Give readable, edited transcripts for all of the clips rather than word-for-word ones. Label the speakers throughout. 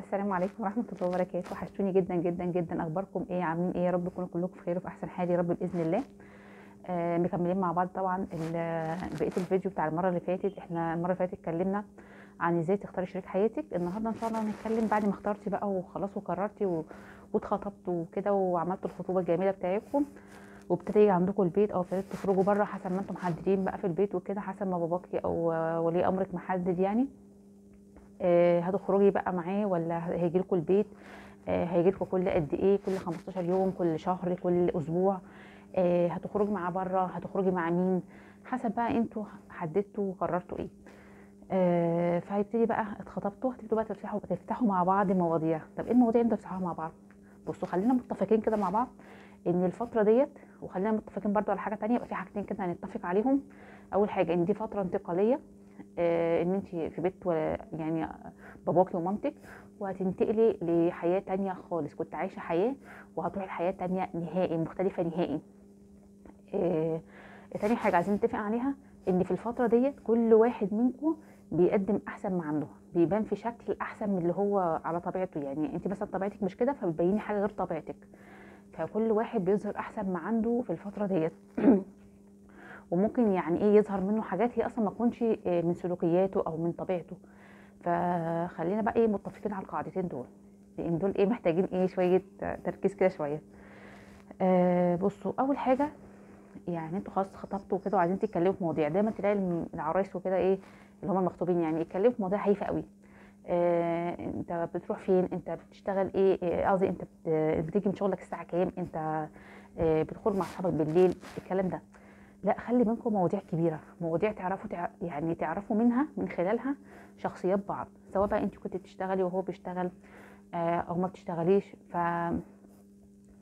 Speaker 1: السلام عليكم ورحمة الله وبركاته. وحشتوني جدا جدا جدا. اخباركم ايه؟ عاملين ايه؟ يا رب تكونوا كلكم بخير وفي احسن حال يا رب باذن الله. مكملين مع بعض طبعا بقيه الفيديو بتاع المره اللي فاتت. احنا المره اللي فاتت اتكلمنا عن ازاي تختاري شريك حياتك. النهارده ان شاء الله هنتكلم بعد ما اخترتي بقى وخلاص وقررتي واتخطبتوا وكده وعملتوا الخطوبه الجميله بتاعتكم وابتدي يجي عندكم البيت او ابتديتوا تخرجوا بره حسب ما انتم محددين بقى في البيت وكده، حسب ما باباكي او ولي امرك محدد يعني. هتخرجي بقى معاه ولا هيجيلكوا البيت؟ هيجيلكوا كل قد ايه؟ كل 15 يوم، كل شهر، كل اسبوع؟ هتخرجي معاه بره؟ هتخرجي مع مين؟ حسب بقى انتوا حددتوا وقررتوا ايه. فهيبتدي بقى اتخطبتوا، هتبتدوا بقى تفتحوا مع بعض مواضيع. طب ايه المواضيع اللي انتوا بتفتحوها مع بعض؟ بصوا، خلينا متفقين كده مع بعض ان الفتره ديت، وخلينا متفقين برضو على حاجه تانية. يبقى في حاجتين كده هنتفق عليهم. اول حاجه ان دي فتره انتقاليه، ان انت في بيت يعني باباكي ومامتك، وهتنتقلي لحياه تانية خالص. كنت عايشه حياه وهتروحي لحياه تانية نهائي مختلفه نهائي. تاني حاجه عايزين نتفق عليها ان في الفتره ديت كل واحد منكم بيقدم احسن ما عنده، بيبان في شكل احسن من اللي هو على طبيعته. يعني انت مثلا طبيعتك مش كده فبتبيني حاجه غير طبيعتك، فكل واحد بيظهر احسن ما عنده في الفتره ديت. وممكن يعني ايه يظهر منه حاجات هي اصلا ما تكونش من سلوكياته او من طبيعته. فخلينا بقى ايه متفقين على القاعدتين دول، لان دول ايه محتاجين ايه شويه تركيز كده شويه. بصوا، اول حاجه يعني انتوا خلاص خطبتوا وكده وعايزين تتكلموا في مواضيع. دايما تلاقي العرايس وكده ايه اللي هم المخطوبين يعني يتكلموا في مواضيع هايفه قوي. انت بتروح فين؟ انت بتشتغل ايه؟ قصدي انت بتيجي من شغلك الساعه كام؟ انت بتخرج مع اصحابك بالليل؟ الكلام ده لا، خلي بينكم مواضيع كبيره، مواضيع تعرفوا يعني تعرفوا منها من خلالها شخصيات بعض، سواء بقى انت كنت بتشتغلي وهو بيشتغل او ما بتشتغليش.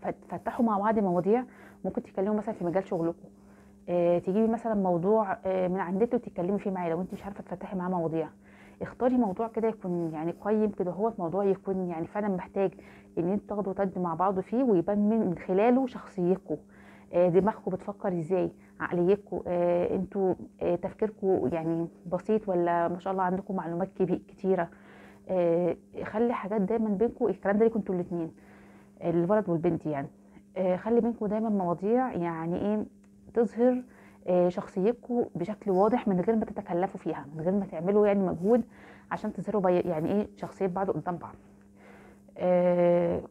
Speaker 1: فتفتحوا مع بعض مواضيع. ممكن تتكلموا مثلا في مجال شغلكم، تجيبي مثلا موضوع من عند انت وتتكلمي فيه معاه. لو انت مش عارفه تفتحي معاه مواضيع، اختاري موضوع كده يكون يعني قيم كده، هو موضوع يكون يعني فعلا محتاج ان انتوا تاخدوا وتدوا مع بعض فيه، ويبان من خلاله شخصيتكم، دماغكم بتفكر ازاي، عقليتكم، انتوا تفكيركم يعني بسيط ولا ما شاء الله عندكم معلومات كتيره. خلي حاجات دايما بينكم، الكلام ده ليكم انتوا الاثنين، الولد والبنت يعني. خلي بينكم دايما مواضيع يعني ايه تظهر شخصيتكم بشكل واضح من غير ما تتكلفوا فيها، من غير ما تعملوا يعني مجهود عشان تظهروا يعني ايه شخصيه بعض قدام بعض.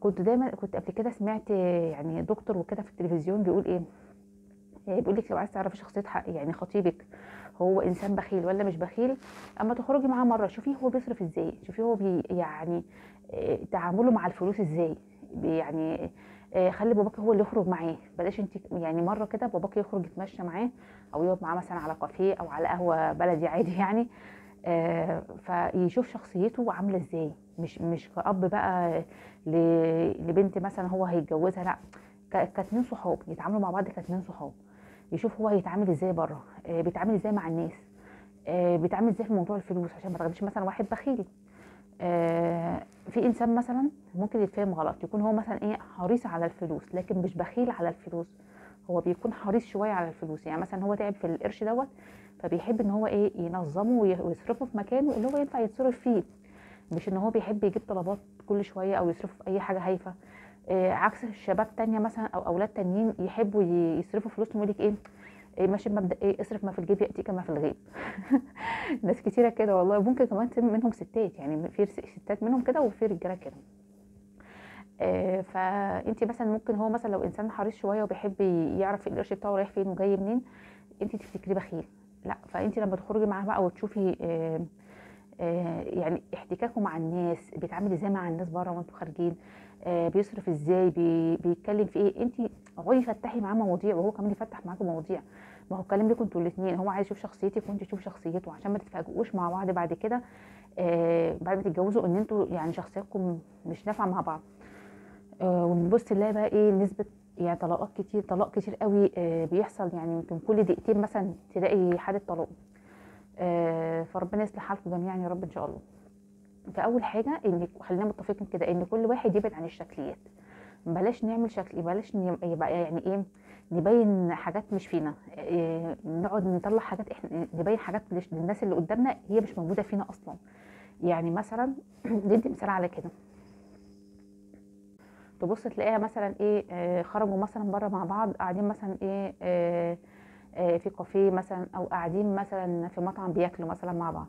Speaker 1: كنت قبل كده سمعت يعني دكتور وكده في التلفزيون بيقول ايه، بيقول لك لو عايز تعرفي شخصيه يعني خطيبك هو انسان بخيل ولا مش بخيل، اما تخرجي معاه مره شوفيه هو بيصرف ازاي، شوفيه هو يعني تعامله مع الفلوس ازاي. يعني خلي باباكي هو اللي يخرج معاه، بلاش انت يعني مره كده باباكي يخرج يتمشى معاه او يقعد معاه مثلا على كافيه او على قهوه بلدي عادي يعني. فيشوف شخصيته عامله ازاي، مش كأب بقى لبنت مثلا هو هيتجوزها، لا، كاتنين صحاب يتعاملوا مع بعض كاتنين صحاب. يشوف هو هيتعامل ازاي بره، بيتعامل ازاي مع الناس، بيتعامل ازاي في موضوع الفلوس، عشان ما تاخديش مثلا واحد بخيل. في انسان مثلا ممكن يتفهم غلط، يكون هو مثلا ايه حريص على الفلوس لكن مش بخيل على الفلوس، هو بيكون حريص شويه على الفلوس. يعني مثلا هو تعب في القرش دوت، فبيحب ان هو ايه ينظمه ويصرفه في مكانه اللي هو ينفع يتصرف فيه، مش ان هو بيحب يجيب طلبات كل شويه او يصرفوا في اي حاجه هايفه. عكس الشباب تانية مثلا او اولاد تانيين يحبوا يصرفوا فلوسهم ويقول لك ايه ماشي بمبدا ايه اصرف ما في الجيب ياتيك ما في الغيب. ناس كتيره كده والله، ممكن كمان منهم ستات، يعني في ستات منهم كده وفي رجاله كده. فانت مثلا ممكن هو مثلا لو انسان حريص شويه وبيحب يعرف القرش بتاعه رايح فين وجاي منين، انت تفتكريه بخيل. لا، فانت لما تخرجي معاه بقى وتشوفي يعني احتكاكه مع الناس، بيتعامل ازاي مع الناس بره وانتوا خارجين، بيصرف ازاي، بيتكلم في ايه، انت اقعدي فتحي معاه مواضيع وهو كمان يفتح معاكم مواضيع. ما هو الكلام ليكوا انتوا الاثنين، هو عايز يشوف شخصيتك وانت تشوف شخصيته، عشان ما تتفاجئوش مع بعض بعد كده بعد ما تتجوزوا ان انتوا يعني شخصياتكم مش نافعه مع بعض. ونبص نلاقي بقى ايه نسبه يعني طلاق كتير قوي بيحصل، يعني يمكن كل دقيقتين مثلا تلاقي حاله طلاق. فربنا يصلح حالكم جميعا يا رب ان شاء الله. فاول حاجه ان خلينا متفقين كده ان كل واحد يبعد عن الشكليات، بلاش نعمل شكل، بلاش يبقى يعني ايه نبين حاجات مش فينا، نقعد نطلع حاجات احنا نبين حاجات للناس اللي قدامنا هي مش موجوده فينا اصلا. يعني مثلا ندي مثال على كده، تبص تلاقيها مثلا ايه، خرجوا مثلا بره مع بعض، قاعدين مثلا ايه، في كافيه مثلا، او قاعدين مثلا في مطعم بياكلوا مثلا مع بعض.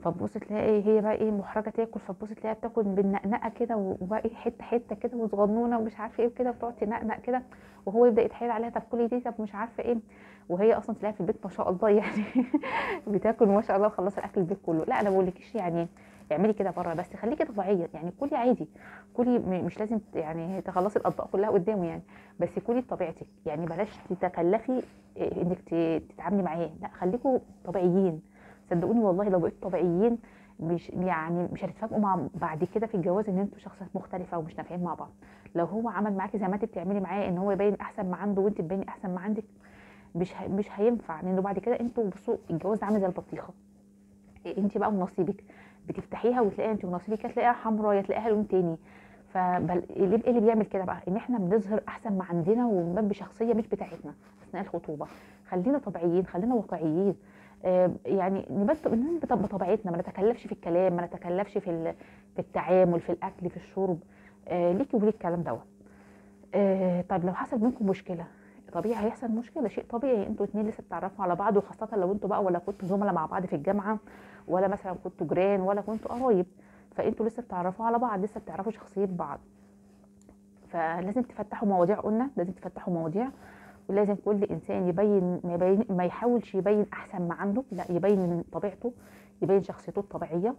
Speaker 1: فتبص تلاقي هي بقى ايه محرجه تاكل، فتبص تلاقيها بتاكل بالنقنقه كده، وبقى ايه حته حته كده وصغنونه ومش عارفه ايه وكده، بتقعد تنقنق كده، وهو يبدا يتحايل عليها طب كلي دي، طب مش عارفه ايه، وهي اصلا تلاقيها في البيت ما شاء الله يعني بتاكل ما شاء الله وخلص الاكل البيت كله. لا انا بقولكيش يعني اعملي كده بره، بس خليكي طبيعيه يعني، كلي عادي، كلي مش لازم يعني تخلصي الاطباق كلها قدامه يعني، بس كلي بطبيعتك يعني، بلاش تتكلفي انك تتعاملي معاه، لا خليكوا طبيعيين. صدقوني والله لو بقيتوا طبيعيين مش يعني مش هتتفاجئوا مع بعد كده في الجواز ان انتوا شخصيات مختلفه ومش نافعين مع بعض. لو هو عمل معاكي زي ما انت بتعملي معاه، ان هو يبين احسن ما عنده وانت تبيني احسن ما عندك، مش هينفع، لانه بعد كده انتوا بصوا الجواز ده عامل زي البطيخه، انت بقى ونصيبك بتفتحيها وتلاقيها انت ونصيبك، يا تلاقيها حمراء يا تلاقيها لون تاني. فبل ايه اللي بيعمل كده بقى؟ ان احنا بنظهر احسن ما عندنا ونبان بشخصيه مش بتاعتنا اثناء الخطوبه. خلينا طبيعيين، خلينا واقعيين، يعني نبات بطبيعتنا، ما نتكلفش في الكلام، ما نتكلفش في التعامل، في الاكل، في الشرب، ليكي وليك الكلام دوت. طب لو حصل منكم مشكله، طبيعي هيحصل مشكله، شيء طبيعي، انتوا اتنين لسه بتتعرفوا على بعض، وخاصه لو انتوا بقى ولا كنتوا زملاء مع بعض في الجامعه، ولا مثلا كنتوا جيران، ولا كنتوا قرايب، فانتوا لسه بتتعرفوا على بعض، لسه بتعرفوا شخصيه بعض. فلازم تفتحوا مواضيع، قلنا لازم تفتحوا مواضيع، ولازم كل انسان ما يحاولش يبين احسن ما عنده، لا يبين من طبيعته، يبين شخصيته الطبيعيه.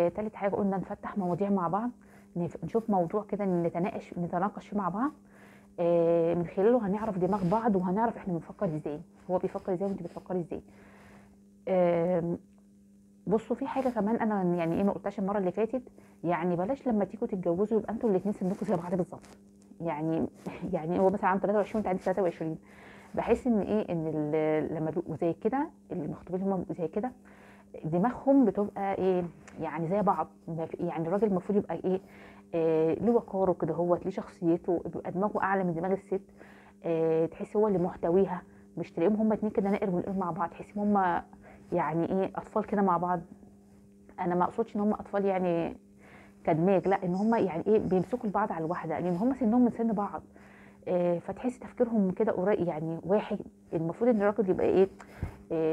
Speaker 1: تالت حاجه قلنا نفتح مواضيع مع بعض، نشوف موضوع كده نتناقش فيه مع بعض، من خلاله هنعرف دماغ بعض، وهنعرف احنا بنفكر ازاي، هو بيفكر ازاي وانت بتفكري ازاي. آم، بصوا في حاجه كمان انا يعني ايه ما قلتهاش المره اللي فاتت، يعني بلاش لما تيجوا تتجوزوا يبقى انتوا الاثنين سنكم زي بعض بالظبط. يعني يعني هو مثلا عنده 23 وانت عندك 23، بحس ان ايه ان لما بيبقوا زي كده المخطوبين هم بيبقوا زي كده، دماغهم بتبقى ايه يعني زي بعض، يعني الراجل المفروض يبقى ايه، له وقاره كده، هو ليه شخصيته، بيبقى دماغه اعلى من دماغ الست، تحسي هو اللي محتويها، مش تلاقيهم هما اتنين كده نائر ونقر مع بعض، تحسي هما يعني ايه اطفال كده مع بعض. انا ما اقصدش ان هما اطفال يعني كدماغ، لا ان هما يعني ايه بيمسكوا البعض على الواحده، لان هما سنهم من سن بعض، فتحسي تفكيرهم كده قريب يعني واحد. المفروض ان الراجل يبقى ايه،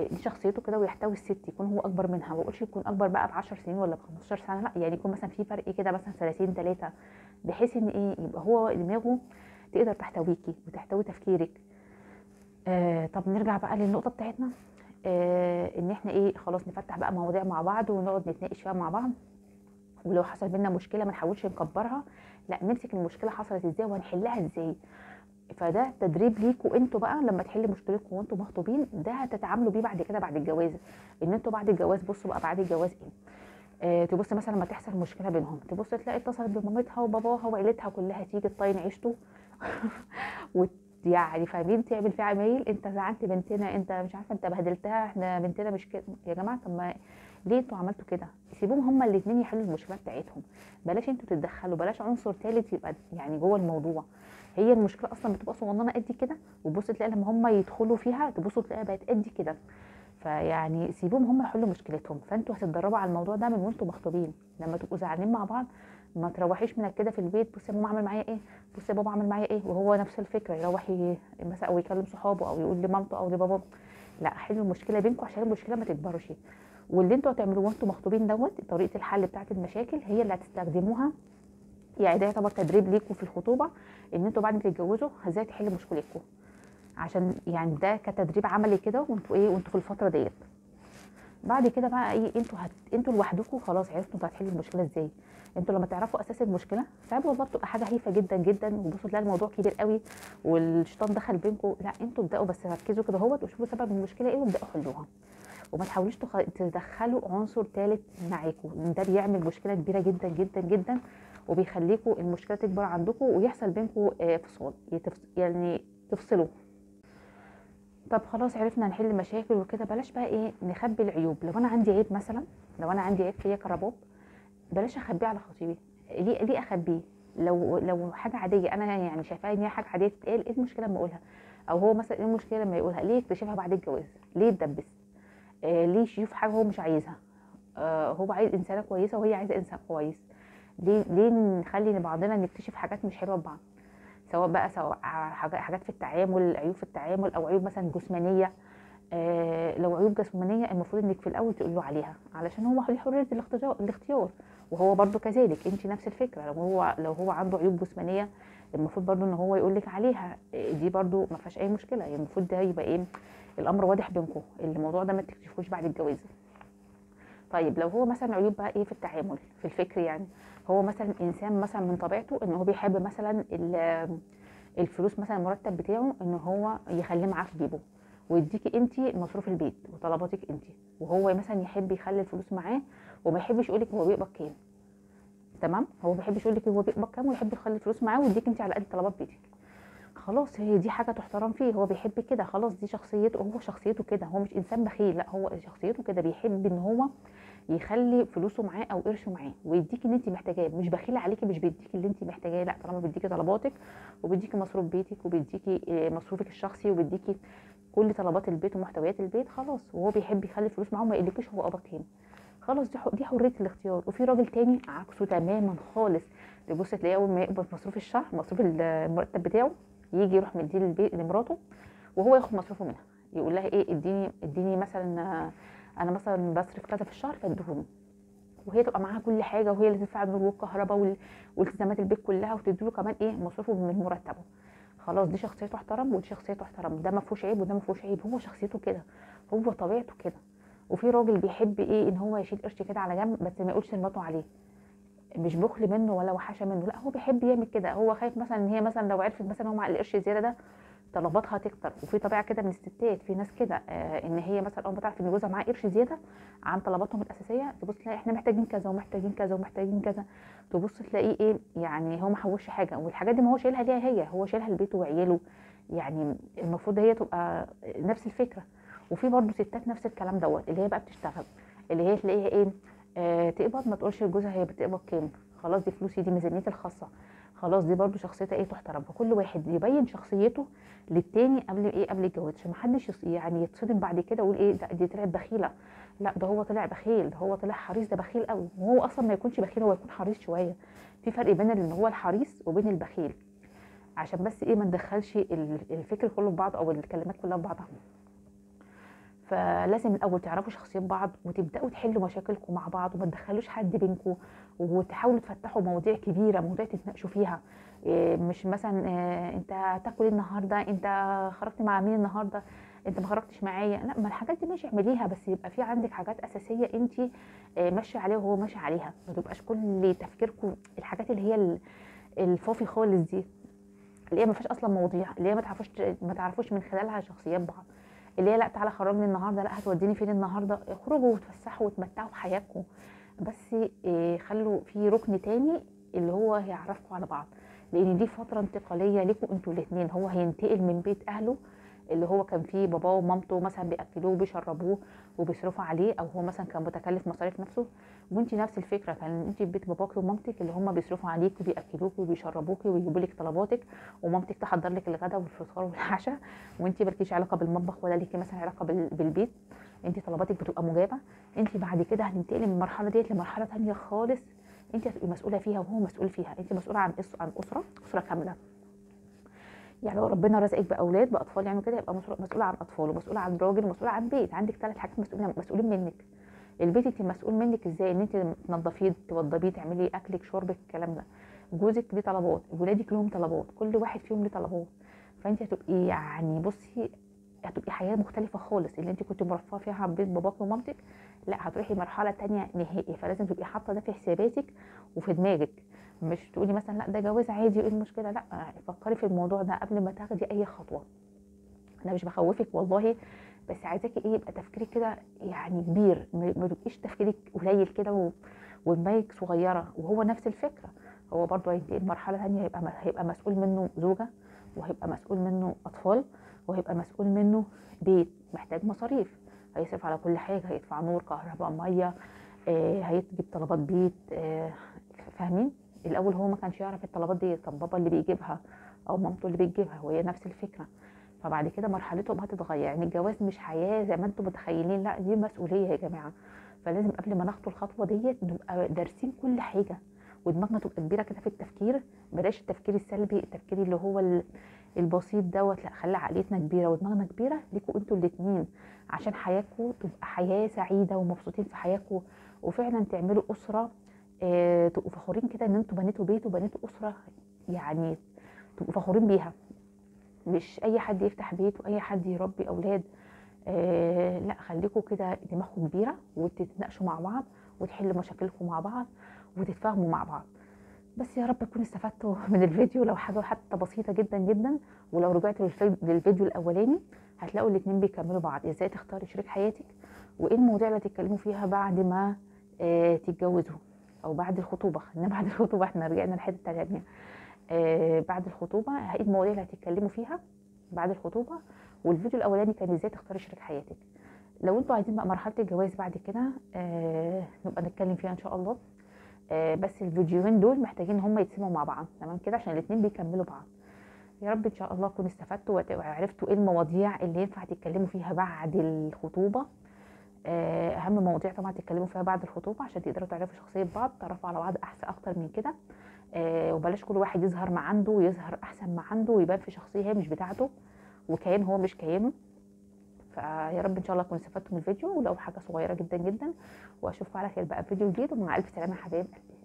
Speaker 1: دي شخصيته كده ويحتوي الست، يكون هو اكبر منها، ما بقولش يكون اكبر بقى ب 10 سنين ولا ب 15 سنه، لا يعني يكون مثلا في فرق كده مثلا سنتين ثلاثه، بحيث ان ايه يبقى هو دماغه تقدر تحتويكي وتحتوي تفكيرك. طب نرجع بقى للنقطه بتاعتنا، ان احنا ايه خلاص نفتح بقى مواضيع مع بعض ونقعد نتناقش فيها مع بعض، ولو حصل بينا مشكله ما نحاولش نكبرها، لا نمسك المشكله حصلت ازاي وهنحلها ازاي. فده تدريب ليكوا انتوا بقى، لما تحل مشكلتكم وانتوا مخطوبين ده هتتعاملوا بيه بعد كده بعد الجواز، ان انتوا بعد الجواز بصوا بقى بعد الجواز ايه، تبص مثلا لما تحصل مشكله بينهم، تبص تلاقي اتصلت بمامتها وباباها وعيلتها كلها تيجي تطين عيشته يعني فاهمين، تعمل فيها عمايل، انت زعلت بنتنا، انت مش عارفه انت بهدلتها، احنا بنتنا مش كده يا جماعه، طب ما ليه انتوا عملتوا كده؟ سيبوهم هما الاثنين يحلوا المشكله بتاعتهم، بلاش انتوا تتدخلوا، بلاش عنصر ثالث يبقى يعني جوه الموضوع. هي المشكله اصلا بتبقى صغننه قد كده، وتبص تلاقي لما هما يدخلوا فيها تبصوا تلاقيها بقت قد كده. فيعني سيبوهم هم يحلوا مشكلتهم، فانتوا هتتدربوا على الموضوع ده من وانتوا مخطوبين، لما تبقوا زعلانين مع بعض ما تروحيش من كده في البيت، بصي يا ماما عمل معايا ايه، بصي يا بابا عمل معايا ايه، وهو نفس الفكره يروح مثلا او يكلم صحابه او يقول لمامته او لبابا. لا حلوا المشكله بينكم عشان المشكله ما تكبرش، واللي انتوا هتعملوه وانتوا مخطوبين دوت طريقه الحل بتاعه المشاكل هي اللي هتستخدموها، يعني ده يعتبر تدريب ليكم في الخطوبه، ان انتوا بعد ما تتجوزوا ازاي تحلوا مشكلتكم، عشان يعني ده كتدريب عملي كده، وانتوا ايه وانتوا في الفتره ديت. بعد كده بقى ايه انتوا لوحدكم خلاص عرفتوا انتوا هتحلوا المشكله ازاي. انتوا لما تعرفوا اساس المشكله ساعات والله بتبقى حاجه هايفه جدا جدا، وبصوا تلاقي الموضوع كبير قوي والشيطان دخل بينكم، لا انتوا ابداوا بس ركزوا كده اهوت وشوفوا سبب المشكله ايه وابداوا حلوها، وما تحاولوش تدخلوا عنصر ثالث معاكم، ده بيعمل مشكله كبيره جدا جدا جدا، وبيخليكم المشكله تكبر عندكم ويحصل بينكم فصال، يعني تفصلوا. طب خلاص عرفنا نحل مشاكل وكده، بلاش بقى ايه نخبي العيوب. لو انا عندي عيب مثلا، لو انا عندي عيب فيا كرباب، بلاش اخبيه على خطيبي. ليه اخبيه؟ لو حاجه عاديه انا يعني شايفاها ان هي حاجه عاديه تتقال، ايه المشكله لما اقولها؟ او هو مثلا ايه المشكله لما يقولها؟ ليه يكتشفها بعد الجواز؟ ليه يتدبس؟ ليه يشوف حاجه هو مش عايزها؟ هو عايز انسانه كويسه وهي عايزه انسان كويس. ليه نخلي لبعضنا نكتشف حاجات مش حلوه ببعض، سواء حاجات في التعامل، عيوب في التعامل او عيوب مثلا جسمانيه. لو عيوب جسمانيه المفروض انك في الاول تقول له عليها، علشان هو ليه حريه الاختيار. وهو برضو كذلك، انت نفس الفكره، لو هو عنده عيوب جسمانيه المفروض برضو ان هو يقول لك عليها. دي برضو ما فيهاش اي مشكله، يعني المفروض ده يبقى ايه، الامر واضح بينكم، الموضوع ده ما تكتشفوش بعد الجواز. طيب لو هو مثلا عيوب بقى ايه في التعامل في الفكر، يعني هو مثلا انسان مثلا من طبيعته ان هو بيحب مثلا الفلوس، مثلا المرتب بتاعه ان هو يخليه معاه في جيبه، ويديكي انت مصروف البيت وطلباتك انت، وهو مثلا يحب يخلي الفلوس معاه وما يحبش يقولك هو بيقبض كام. تمام، هو ما بيحبش يقولك هو بيقبض كام، ويحب يخلي الفلوس معاه ويديك انت على قد طلبات بيتك. خلاص، هي دي حاجه تحترم فيه، هو بيحب كده، خلاص دي شخصيته، هو شخصيته كده، هو مش انسان بخيل، لا هو شخصيته كده، بيحب ان هو يخلي فلوسه معاه او قرشه معاه ويديكي اللي انت محتاجاه، مش بخيل عليكي، مش بيديكي اللي انت محتاجاه، لا طالما بيديكي طلباتك وبيديكي مصروف بيتك وبيديكي مصروفك الشخصي وبيديكي كل طلبات البيت ومحتويات البيت، خلاص وهو بيحب يخلي الفلوس معاه وما يقولكيش هو قبض كام. خلاص دي حريه الاختيار. وفي راجل تاني عكسه تماما خالص، تبص تلاقيه اول ما يقبض مصروف الشهر، مصروف المرتب بتاعه، يجي يروح مديه للبيت لمراته وهو ياخد مصروفه منها، يقول لها ايه، اديني مثلا، انا مثلا بصرف كذا في الشهر فادهوني، وهي تبقى معاها كل حاجه، وهي اللي تدفع النور والكهرباء والتزامات البيت كلها، وتديله كمان ايه مصروفه من مرتبه. خلاص دي شخصيته احترم ودي شخصيته احترم، ده ما فيهوش عيب وده ما فيهوش عيب، هو شخصيته كده، هو طبيعته كده. وفي راجل بيحب ايه، ان هو يشيل قرش كده على جنب بس ما يقولش لمراته عليه، مش بخل منه ولا وحشه منه، لا هو بيحب يعمل كده، هو خايف مثلا ان هي مثلا لو عرفت مثلا هو مع القرش زياده ده طلباتها تكتر. وفي طبيعه كده من الستات، في ناس كده ان هي مثلا اول ما تعرف ان جوزها معاه قرش زياده عن طلباتهم الاساسيه، تبص تلاقي احنا محتاجين كذا ومحتاجين كذا ومحتاجين كذا، تبص تلاقيه ايه، يعني هو ما حوش حاجه، والحاجات دي ما هو شايلها ليها هي، هو شايلها لبيته وعياله، يعني المفروض هي تبقى نفس الفكره. وفي برضه ستات نفس الكلام دوت، اللي هي بقى بتشتغل، اللي هي تلاقيها ايه، تقبض ما تقولش لجوزها هي بتقبض كام، خلاص دي فلوسي، دي ميزانيتي الخاصه، خلاص دي برضو شخصيتها ايه تحترم. فكل واحد يبين شخصيته للتاني قبل ايه، قبل الجواز، عشان محدش يعني يتصدم بعد كده ويقول ايه ده دي طلعت بخيله، لا ده هو طلع بخيل، ده هو طلع حريص، ده بخيل قوي، وهو اصلا ما يكونش بخيل، هو يكون حريص شويه. في فرق بين اللي هو الحريص وبين البخيل، عشان بس ايه ما ندخلش الفكر كله في بعض او الكلمات كلها في بعضها. فلازم الاول تعرفوا شخصيات بعض وتبداوا تحلوا مشاكلكم مع بعض، وما تدخلوش حد بينكم، وتحاولوا تفتحوا مواضيع كبيره، مواضيع تتناقشوا فيها. مش مثلا انت هتاكل ايه النهارده، انت خرجت مع مين النهارده، انت ما خرجتش معايا، لا ما الحاجات دي ماشي اعمليها، بس يبقى في عندك حاجات اساسيه انت ماشيه عليها وهو ماشي عليها، ما تبقاش كل تفكيركم الحاجات اللي هي الفافي خالص دي، اللي هي ما فيهاش اصلا مواضيع، اللي هي ما تعرفوش من خلالها شخصيات بعض، اللي هي لا تعالى خرجني النهارده، لا هتوديني فين النهارده، اخرجوا وتفسحوا وتمتعوا بحياتكم، بس خلوا في ركن تاني اللي هو هيعرفكم على بعض، لان دي فتره انتقاليه ليكم انتوا الاثنين، هو هينتقل من بيت اهله اللي هو كان فيه باباه ومامته مثلا بياكلوه وبيشربوه وبيصرفوا عليه، او هو مثلا كان متكلف مصاريف نفسه، وانت نفس الفكره، كان انت في بيت باباكي ومامتك اللي هم بيصرفوا عليكي وبياكلوكي وبيشربوكي ويجيبوا لك طلباتك، ومامتك تحضر لك الغداء والفطار والعشاء، وانت مالكيش علاقه بالمطبخ ولا ليكي مثلا علاقه بالبيت، انت طلباتك بتبقى مجابه. انت بعد كده هتنتقلي من المرحله ديت لمرحله ثانيه خالص، انت هتبقي مسؤوله فيها وهو مسؤول فيها، انت مسؤوله عن اسره كامله. يعني لو ربنا رزقك باطفال يعني كده، يبقى مسؤوله عن اطفال، ومسؤوله عن راجل، ومسؤوله عن بيت، عندك 3 حاجات مسؤولين منك. البيت انت مسؤول منك ازاي، ان انت تنظفيه توضبيه تعملي اكلك شربك الكلام ده. جوزك ليه طلبات، ولادك لهم طلبات، كل واحد فيهم ليه طلبات، فانت هتبقي يعني بصي، هتبقي حياه مختلفه خالص، اللي انت كنت مرفهه فيها عن بيت باباك ومامتك، لا هتروحي مرحله تانية نهائي، فلازم تبقي حاطه ده في حساباتك وفي دماغك، مش تقولي مثلا لا ده جواز عادي وايه المشكله، لا فكري في الموضوع ده قبل ما تاخدي اي خطوه. انا مش بخوفك والله، بس عايزاكي ايه يبقى تفكيرك كده يعني كبير، ما تبقيش تفكيرك قليل كده ودماغك صغيره، وهو نفس الفكره، هو برضه هينتقل مرحله ثانيه، هيبقى مسؤول منه زوجه، وهيبقى مسؤول منه اطفال، وهيبقى مسؤول منه بيت محتاج مصاريف، هيصرف على كل حاجه، هيدفع نور كهرباء ميه، هيجيب طلبات بيت، فاهمين؟ الاول هو ما كانش يعرف الطلبات دي، كان بابا اللي بيجيبها او مامته اللي بتجيبها، وهي نفس الفكره. فبعد كده مرحلتهم هتتغير، يعني الجواز مش حياه زي ما انتم متخيلين، لا دي مسؤوليه يا جماعه. فلازم قبل ما ناخد الخطوه ديت نبقى دارسين كل حاجه، ودماغنا تبقى كبيره كده في التفكير. بلاش التفكير السلبي، التفكير اللي هو البسيط دوت، لا خلي عقليتنا كبيره ودماغنا كبيره ليكوا انتوا الاتنين، عشان حياتكم تبقى حياه سعيده ومبسوطين في حياتكم، وفعلا تعملوا اسره. تبقوا فخورين كده ان انتوا بنيتوا بيت وبنيتوا اسره، يعني تبقوا فخورين بيها. مش اي حد يفتح بيت واي حد يربي اولاد. لا، خليكم كده دماغكم كبيره وتتناقشوا مع بعض وتحلوا مشاكلكم مع بعض وتتفاهموا مع بعض. بس يا رب تكونوا استفدتوا من الفيديو، لو حاجه حتى بسيطه جدا جدا. ولو رجعتوا للفيديو الاولاني هتلاقوا الاتنين بيكملوا بعض، ازاي تختاري شريك حياتك، وايه المواضيع اللي تتكلموا فيها بعد ما تتجوزوا او بعد الخطوبه. خلينا بعد الخطوبه، احنا رجعنا لحته تانيه. بعد الخطوبه ايه المواضيع اللي هتتكلموا فيها بعد الخطوبه. والفيديو الاولاني كان ازاي تختاري شريك حياتك. لو انتوا عايزين بقى مرحله الجواز بعد كده نبقى نتكلم فيها ان شاء الله. بس الفيديوهين دول محتاجين ان هم يتسمعوا مع بعض، تمام كده، عشان الاتنين بيكملوا بعض. يا رب ان شاء الله تكونوا استفدتوا وعرفتوا ايه المواضيع اللي ينفع تتكلموا فيها بعد الخطوبه. اهم مواضيع طبعا تتكلموا فيها بعد الخطوبه عشان تقدروا تعرفوا شخصيه بعض، تعرفوا على بعض احسن اكتر من كده. وبلاش كل واحد يظهر ما عنده ويظهر احسن ما عنده ويبان في شخصيه هي مش بتاعته وكيان هو مش كيانه. فيا رب ان شاء الله تكونوا استفدتوا من الفيديو، ولو حاجه صغيره جدا جدا. واشوفكم على خير بقى في فيديو جديد، ومع الف سلامه يا حبايب قلبي.